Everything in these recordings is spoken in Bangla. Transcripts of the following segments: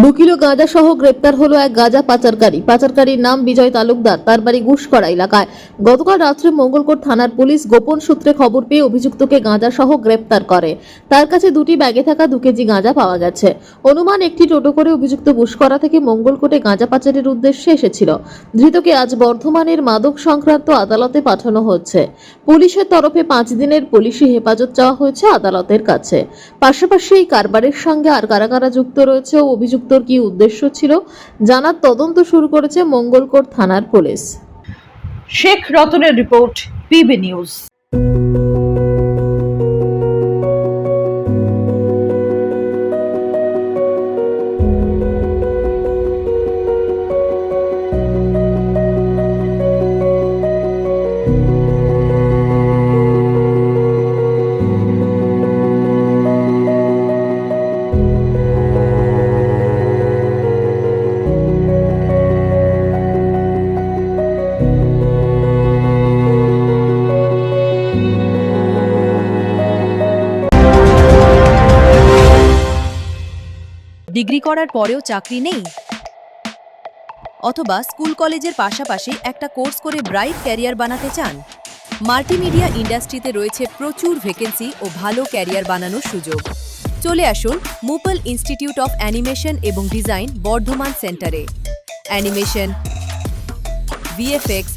দু কিলো গাঁজা সহ গ্রেপ্তার হলো এক গাঁজা পাচারকারীর নাম বিজয় তালুকদার। তার বাড়ি ঘুষকরা এলাকায়। গতকাল রাত্রে মঙ্গলকোট থানার পুলিশ গোপন সূত্রে খবর পেয়ে অভিযুক্তকে গাঁজা সহ গ্রেপ্তার করে। তার কাছে দুটি ব্যাগে থাকা 2 কেজি গাঁজা পাওয়া গেছে। অনুমান একটি টোটো করে অভিযুক্ত ঘুষকরা থেকে মঙ্গলকোটে গাঁজা পাচারের উদ্দেশ্যে এসেছিল। ধৃতকে আজ বর্ধমানের মাদক সংক্রান্ত আদালতে পাঠানো হচ্ছে। পুলিশের তরফে 5 দিনের পুলিশি হেফাজত চাওয়া হয়েছে আদালতের কাছে। পাশাপাশি এই কারবারের সঙ্গে আর কারা কারা যুক্ত রয়েছে ও অভিযুক্তর কি উদ্দেশ্য ছিল জানার তদন্ত শুরু করেছে মঙ্গলকোট থানার পুলিশ। শেখ রতনের রিপোর্ট, পিবি নিউজ। ডিগ্রি করার পরেও চাকরি নেই, অথবা স্কুল কলেজের পাশাপাশি একটা কোর্স করে ব্রাইট ক্যারিয়ার বানাতে চান? মাল্টিমিডিয়া ইন্ডাস্ট্রিতে রয়েছে প্রচুর ভ্যাকেন্সি ও ভালো ক্যারিয়ার বানানোর সুযোগ। চলে আসুন মুপল ইনস্টিটিউট অফ অ্যানিমেশন এবং ডিজাইন বর্ধমান সেন্টারে। Animation, VFX,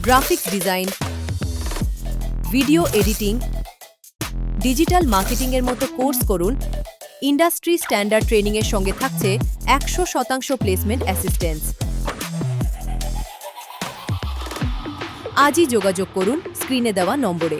graphics design, video editing, digital মার্কেটিংয়ের মতো কোর্স করুন। ইন্ডাস্ট্রি স্ট্যান্ডার্ড ট্রেনিংয়ের সঙ্গে থাকছে 100% প্লেসমেন্ট অ্যাসিস্ট্যান্স। আজই যোগাযোগ করুন স্ক্রিনে দেওয়া নম্বরে।